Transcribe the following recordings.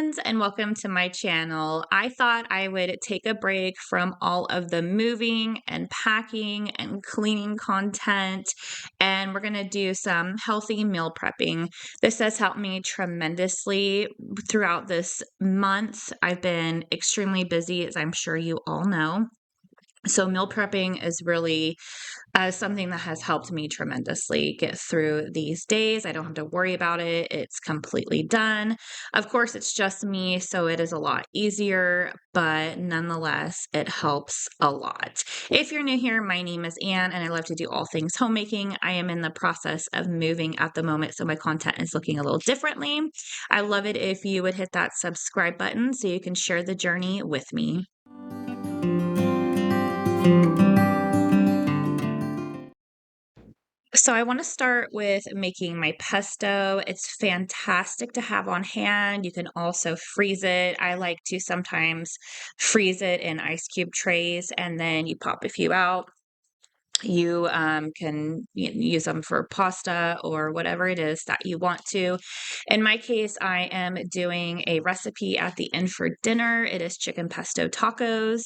friends, and welcome to my channel. I thought I would take a break from all of the moving and packing and cleaning content, and we're going to do some healthy meal prepping. This has helped me tremendously throughout this month. I've been extremely busy, as I'm sure you all know. So meal prepping is really something that has helped me tremendously get through these days. I don't have to worry about it. It's completely done. Of course, it's just me, so it is a lot easier, but nonetheless, it helps a lot. If you're new here, my name is Anne, and I love to do all things homemaking. I am in the process of moving at the moment, so my content is looking a little differently. I love it if you would hit that subscribe button so you can share the journey with me. So I want to start with making my pesto. It's fantastic to have on hand. You can also freeze it. I like to sometimes freeze it in ice cube trays and then you pop a few out. You can use them for pasta or whatever it is that you want to. In my case, I am doing a recipe at the end for dinner. It is chicken pesto tacos.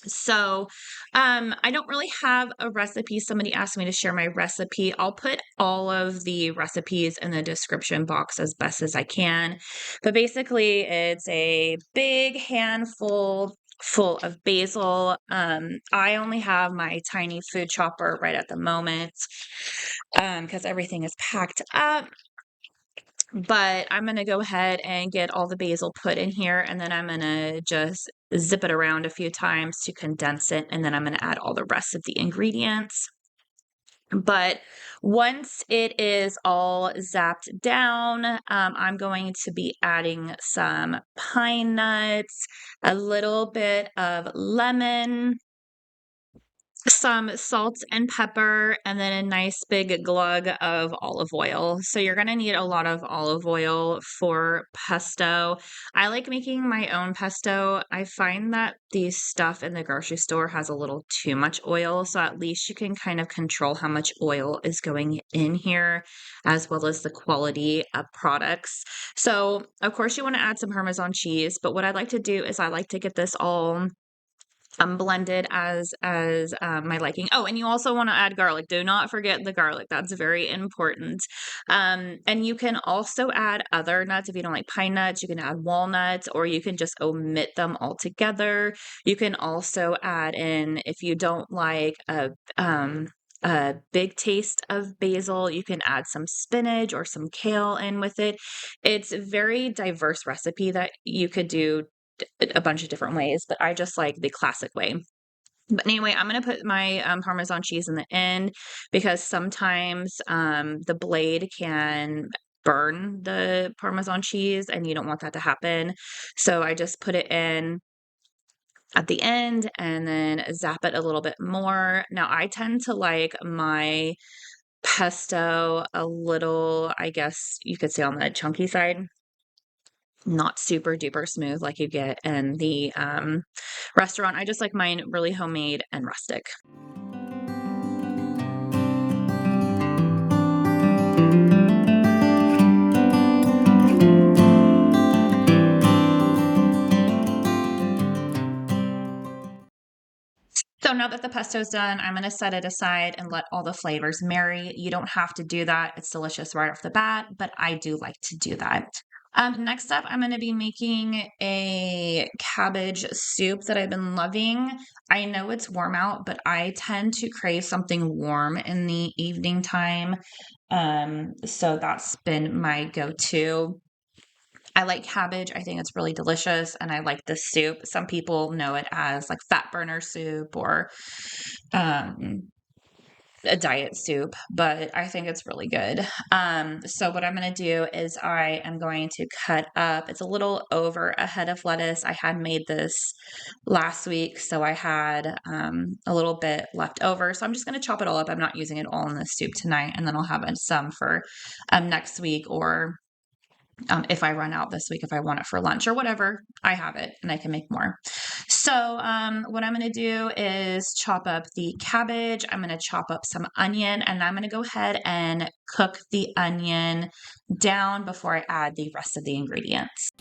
So, I don't really have a recipe. Somebody asked me to share my recipe. I'll put all of the recipes in the description box as best as I can. But basically, it's a big handful full of basil. I only have my tiny food chopper right at the moment, because everything is packed up. But I'm going to go ahead and get all the basil put in here, and then I'm going to just zip it around a few times to condense it, and then I'm going to add all the rest of the ingredients. But once it is all zapped down, I'm going to be adding some pine nuts, a little bit of lemon, some salt and pepper, and then a nice big glug of olive oil. So you're going to need a lot of olive oil for pesto. I like making my own pesto. I find that the stuff in the grocery store has a little too much oil, so at least you can kind of control how much oil is going in here, as well as the quality of products. So, of course, you want to add some Parmesan cheese, but what I like to do is I like to get this all blended as my liking. Oh, and you also want to add garlic. Do not forget the garlic. That's very important. And you can also add other nuts. If you don't like pine nuts, you can add walnuts, or you can just omit them altogether. You can also add in, if you don't like a big taste of basil, you can add some spinach or some kale in with it. It's a very diverse recipe that you could do a bunch of different ways, but I just like the classic way. But anyway, I'm going to put my Parmesan cheese in the end because sometimes the blade can burn the Parmesan cheese and you don't want that to happen. So I just put it in at the end and then zap it a little bit more. Now, I tend to like my pesto a little, I guess you could say, on the chunky side, not super duper smooth like you get in the restaurant. I just like mine really homemade and rustic. So now that the pesto's done, I'm going to set it aside and let all the flavors marry. You don't have to do that. It's delicious right off the bat, but I do like to do that. Next up, I'm going to be making a cabbage soup that I've been loving. I know it's warm out, but I tend to crave something warm in the evening time. So that's been my go-to. I like cabbage. I think it's really delicious, and I like the soup. Some people know it as like fat burner soup or um, a diet soup, but I think it's really good. So what I'm going to do is I am going to cut up, it's a little over a head of lettuce. I had made this last week, so I had a little bit left over. So I'm just going to chop it all up. I'm not using it all in the soup tonight, and then I'll have some for next week, or if I run out this week, if I want it for lunch or whatever, I have it and I can make more. So what I'm going to do is chop up the cabbage. I'm going to chop up some onion, and I'm going to go ahead and cook the onion down before I add the rest of the ingredients.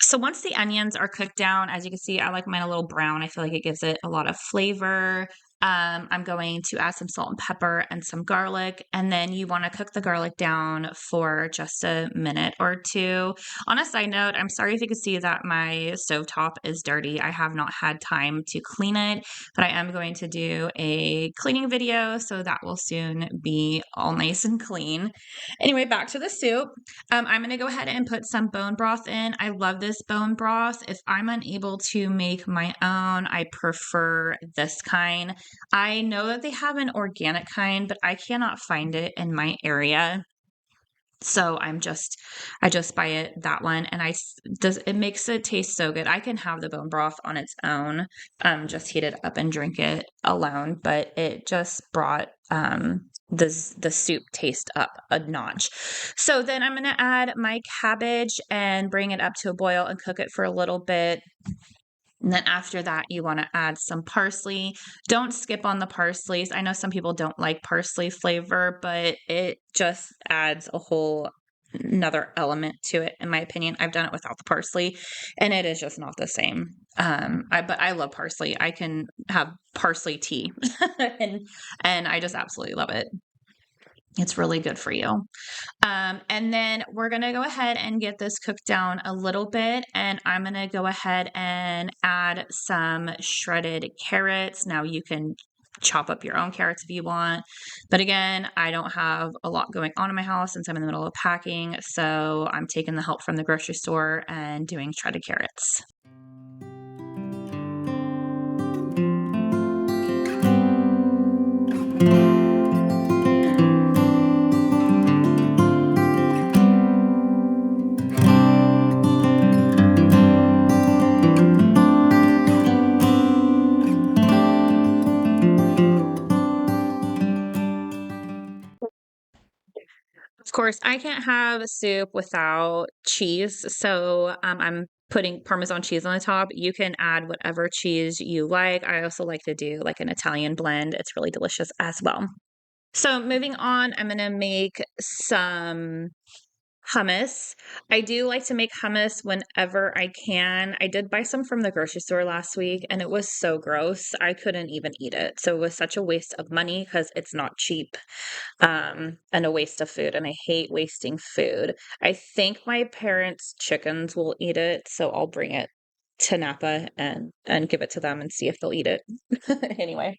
So once the onions are cooked down, as you can see, I like mine a little brown. I feel like it gives it a lot of flavor. I'm going to add some salt and pepper and some garlic, and then you want to cook the garlic down for just a minute or two. On a side note, I'm sorry if you can see that my stovetop is dirty. I have not had time to clean it, but I am going to do a cleaning video, so that will soon be all nice and clean. Anyway, back to the soup. I'm going to go ahead and put some bone broth in. I love this bone broth. If I'm unable to make my own, I prefer this kind. I know that they have an organic kind, but I cannot find it in my area. So I just buy that one, and it makes it taste so good. I can have the bone broth on its own, just heat it up and drink it alone, but it just brought the soup taste up a notch. So then I'm gonna add my cabbage and bring it up to a boil and cook it for a little bit. And then after that, you want to add some parsley. Don't skip on the parsleys. I know some people don't like parsley flavor, but it just adds a whole another element to it, in my opinion. I've done it without the parsley, and it is just not the same. But I love parsley. I can have parsley tea, and I just absolutely love it. It's really good for you. And then we're going to go ahead and get this cooked down a little bit. And I'm going to go ahead and add some shredded carrots. Now you can chop up your own carrots if you want. But again, I don't have a lot going on in my house since I'm in the middle of packing. So I'm taking the help from the grocery store and doing shredded carrots. Of course, I can't have soup without cheese, so I'm putting Parmesan cheese on the top. You can add whatever cheese you like. I also like to do like an Italian blend. It's really delicious as well. So moving on, I'm gonna make some hummus. I do like to make hummus whenever I can. I did buy some from the grocery store last week, and it was so gross. I couldn't even eat it. So it was such a waste of money because it's not cheap, and a waste of food. And I hate wasting food. I think my parents' chickens will eat it, so I'll bring it to Napa and give it to them and see if they'll eat it. Anyway,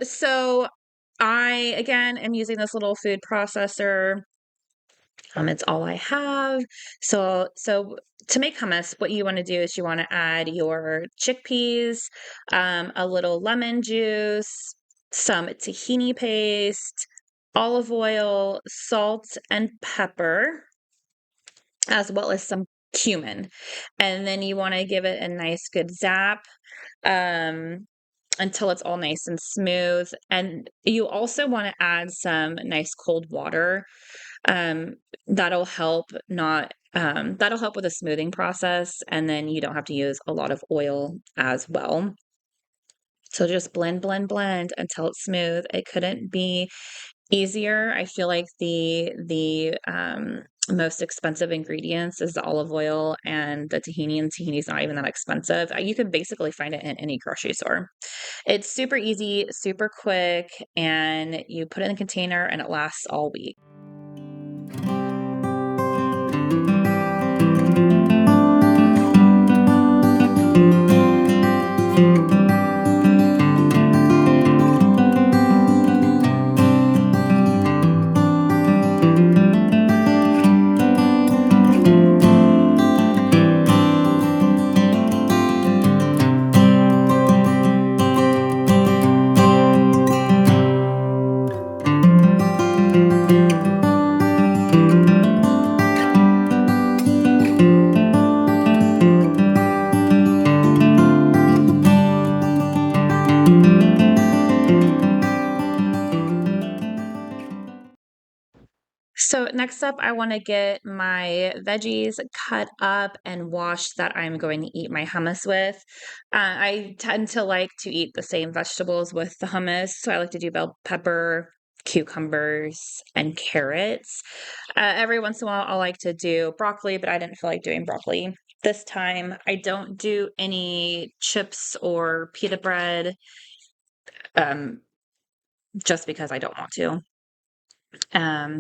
so I again am using this little food processor. It's all I have. So to make hummus, what you want to do is you want to add your chickpeas, a little lemon juice, some tahini paste, olive oil, salt, and pepper, as well as some cumin. And then you want to give it a nice good zap. Um, until it's all nice and smooth. And you also want to add some nice cold water. Um, that'll help with the smoothing process, and then you don't have to use a lot of oil as well. So just blend, blend, blend until it's smooth. It couldn't be easier. I feel like the most expensive ingredients is the olive oil and the tahini, and tahini's not even that expensive. You can basically find it in any grocery store. It's super easy, super quick, and you put it in a container and it lasts all week. So next up, I want to get my veggies cut up and washed that I'm going to eat my hummus with. I tend to like to eat the same vegetables with the hummus. So I like to do bell pepper, cucumbers, and carrots. Every once in a while, I like to do broccoli, but I didn't feel like doing broccoli this time. I don't do any chips or pita bread, um, just because I don't want to.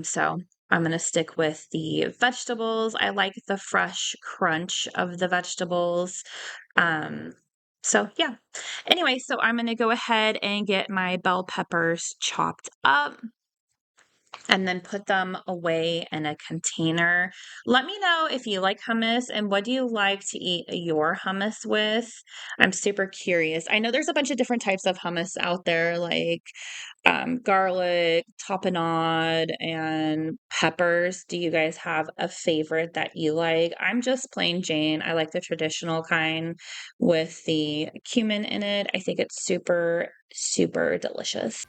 So I'm gonna stick with the vegetables. I like the fresh crunch of the vegetables. Um, so yeah. Anyway, so I'm gonna go ahead and get my bell peppers chopped up and then put them away in a container. Let me know if you like hummus and what do you like to eat your hummus with? I'm super curious. I know there's a bunch of different types of hummus out there, like garlic, tapenade, and peppers. Do you guys have a favorite that you like? I'm just plain Jane. I like the traditional kind with the cumin in it. I think it's super, super delicious.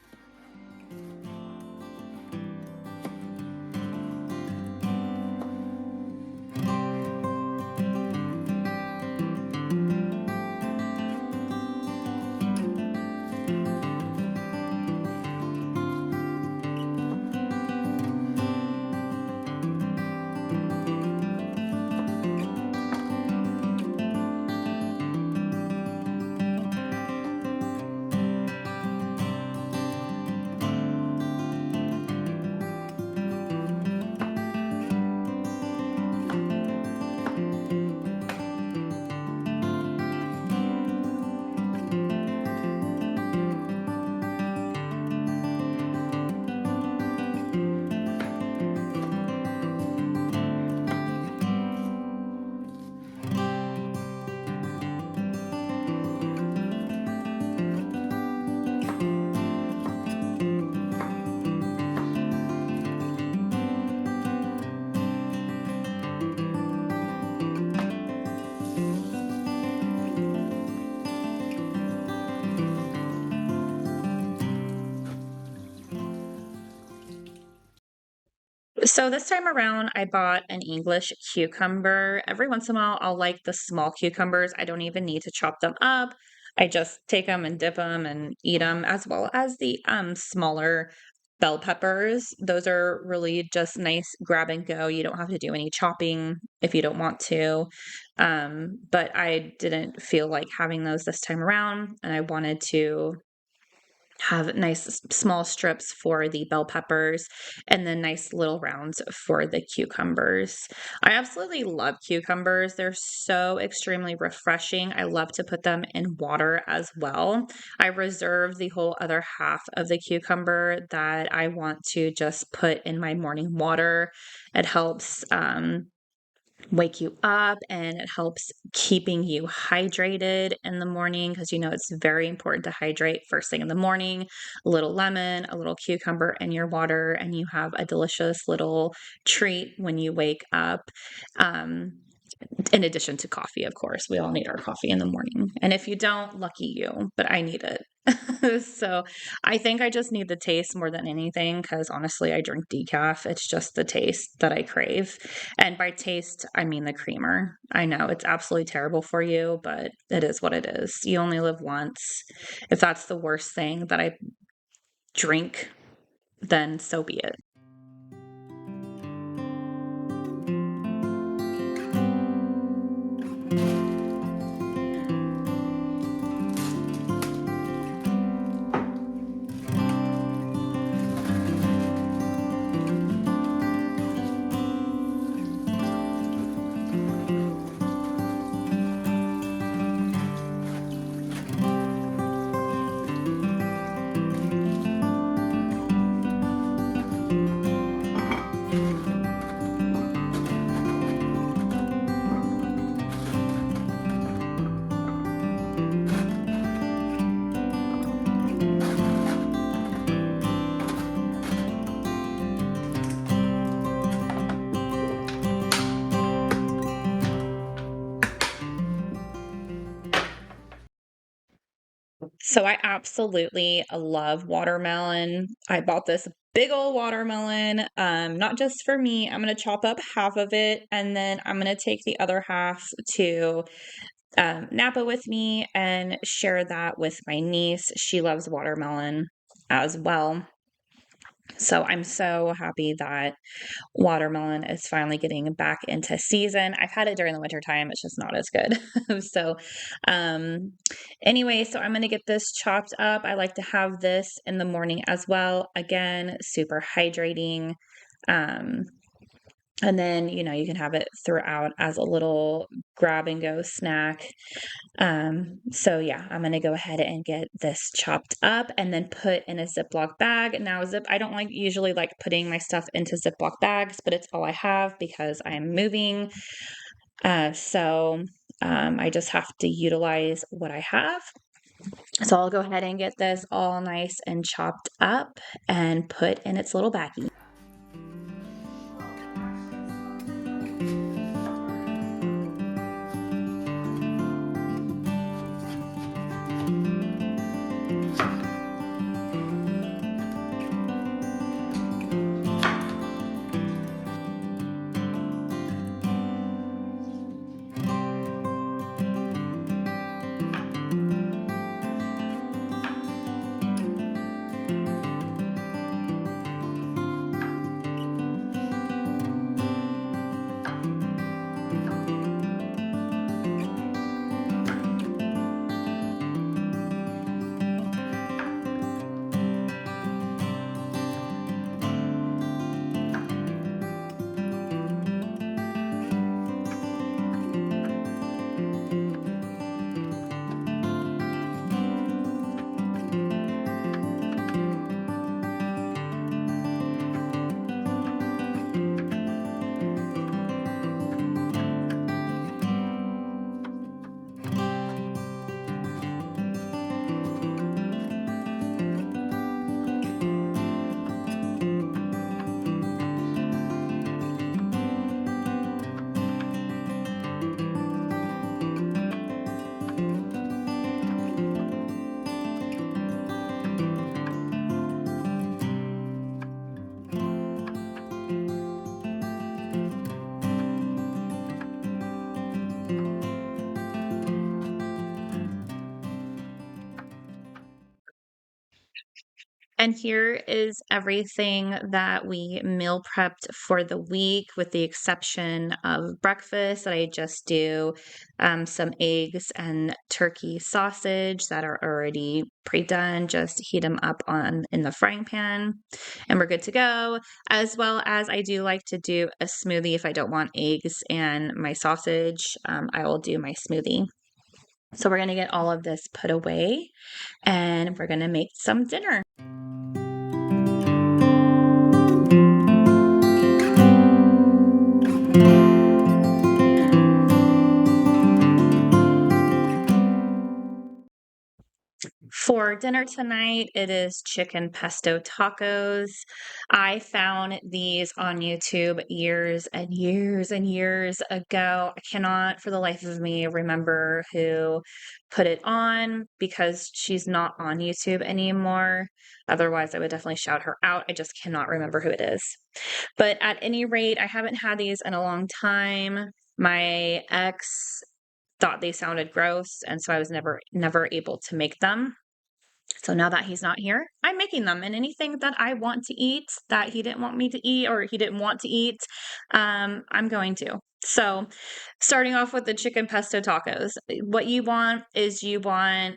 So this time around, I bought an English cucumber. Every once in a while, I'll like the small cucumbers. I don't even need to chop them up. I just take them and dip them and eat them, as well as the smaller bell peppers. Those are really just nice grab and go. You don't have to do any chopping if you don't want to. But I didn't feel like having those this time around, and I wanted to have nice small strips for the bell peppers and then nice little rounds for the cucumbers. I absolutely love cucumbers. They're so extremely refreshing. I love to put them in water as well. I reserve the whole other half of the cucumber that I want to just put in my morning water. It helps wake you up, and it helps keeping you hydrated in the morning because you know it's very important to hydrate first thing in the morning. A little lemon, a little cucumber in your water, and you have a delicious little treat when you wake up. Um, in addition to coffee, of course. We all need our coffee in the morning. And if you don't, lucky you, but I need it. So I think I just need the taste more than anything because honestly, I drink decaf. It's just the taste that I crave. And by taste, I mean the creamer. I know it's absolutely terrible for you, but it is what it is. You only live once. If that's the worst thing that I drink, then so be it. So I absolutely love watermelon. I bought this big old watermelon, not just for me. I'm gonna chop up half of it and then I'm gonna take the other half to Napa with me and share that with my niece. She loves watermelon as well. So I'm so happy that watermelon is finally getting back into season. I've had it during the winter time. It's just not as good. So, um, anyway, so I'm going to get this chopped up. I like to have this in the morning as well. Again, super hydrating. Um, and then, you can have it throughout as a little grab and go snack. So yeah, I'm gonna go ahead and get this chopped up and then put in a Ziploc bag. Now, I don't usually like putting my stuff into Ziploc bags, but it's all I have because I'm moving. So I just have to utilize what I have. So I'll go ahead and get this all nice and chopped up and put in its little baggie. And here is everything that we meal prepped for the week, with the exception of breakfast that I just do some eggs and turkey sausage that are already pre-done. Just heat them up in the frying pan, and we're good to go. As well as I do like to do a smoothie if I don't want eggs and my sausage. I will do my smoothie. So we're gonna get all of this put away, and we're gonna make some dinner. For dinner tonight, it is chicken pesto tacos. I found these on YouTube years and years and years ago. I cannot for the life of me remember who put it on because she's not on YouTube anymore. Otherwise, I would definitely shout her out. I just cannot remember who it is. But at any rate, I haven't had these in a long time. My ex thought they sounded gross, and so I was never able to make them. So now that he's not here, I'm making them, and anything that I want to eat that he didn't want me to eat or he didn't want to eat, I'm going to. So starting off with the chicken pesto tacos, what you want is you want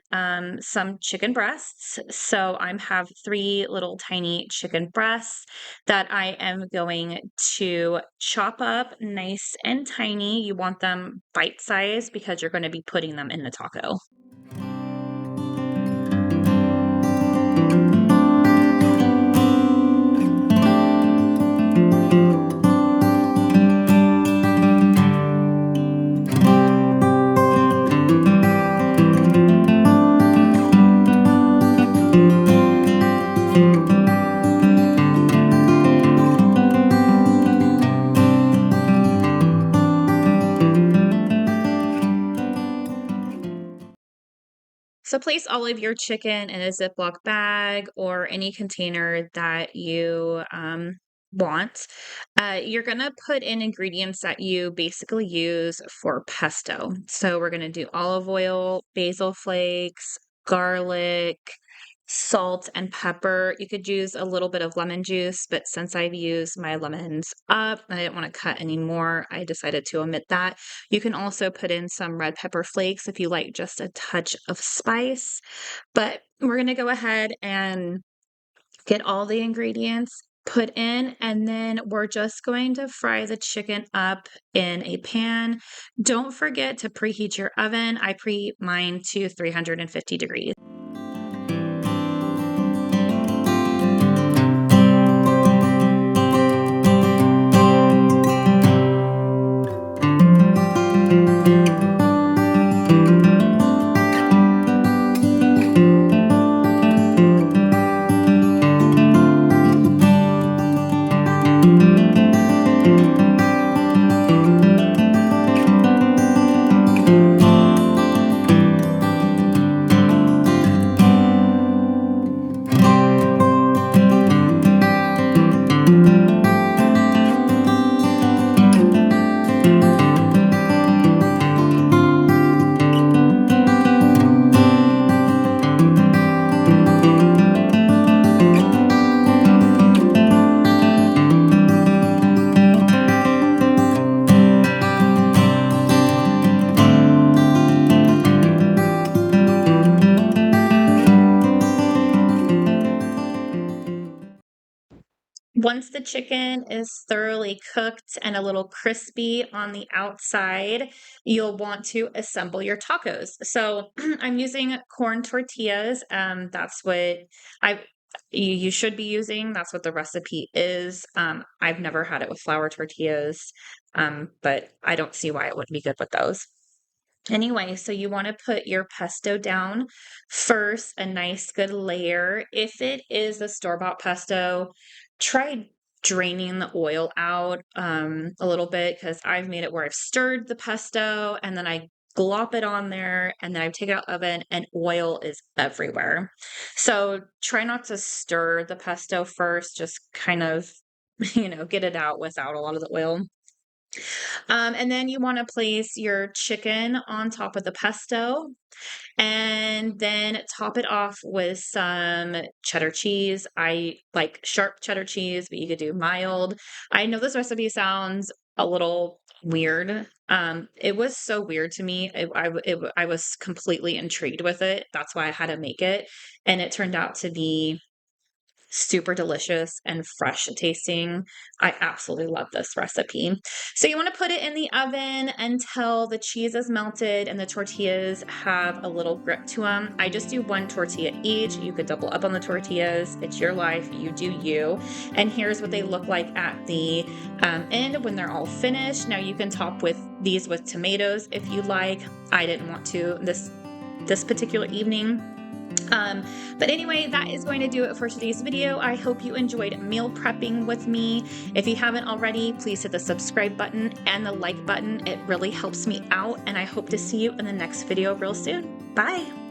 some chicken breasts. So I have 3 little tiny chicken breasts that I am going to chop up nice and tiny. You want them bite-sized because you're going to be putting them in the taco. So place all of your chicken in a Ziploc bag or any container that you want. You're going to put in ingredients that you basically use for pesto. So we're going to do olive oil, basil flakes, garlic, salt, and pepper. You could use a little bit of lemon juice, but since I've used my lemons up, I didn't want to cut any more. I decided to omit that. You can also put in some red pepper flakes if you like just a touch of spice. But we're going to go ahead and get all the ingredients put in, and then we're just going to fry the chicken up in a pan. Don't forget to preheat your oven. I preheat mine to 350 degrees. Once the chicken is thoroughly cooked and a little crispy on the outside, you'll want to assemble your tacos. So I'm using corn tortillas. That's what I you should be using. That's what the recipe is. I've never had it with flour tortillas, but I don't see why it wouldn't be good with those. Anyway, so you want to put your pesto down first, a nice good layer. If it is a store-bought pesto, try draining the oil out a little bit because I've made it where I've stirred the pesto and then I glop it on there and then I take it out of the oven and oil is everywhere. So try not to stir the pesto first, just kind of, get it out without a lot of the oil. And then you want to place your chicken on top of the pesto and then top it off with some cheddar cheese. I like sharp cheddar cheese, but you could do mild. I know this recipe sounds a little weird. It was so weird to me. I was completely intrigued with it. That's why I had to make it. And it turned out to be super delicious and fresh tasting. I absolutely love this recipe. So you want to put it in the oven until the cheese is melted and the tortillas have a little grip to them. I just do 1 tortilla each. You could double up on the tortillas. It's your life. You do you. And here's what they look like at the end when they're all finished. Now you can top with these with tomatoes if you like. I didn't want to this particular evening. But anyway, that is going to do it for today's video. I hope you enjoyed meal prepping with me. If you haven't already, please hit the subscribe button and the like button. It really helps me out, and I hope to see you in the next video real soon. Bye!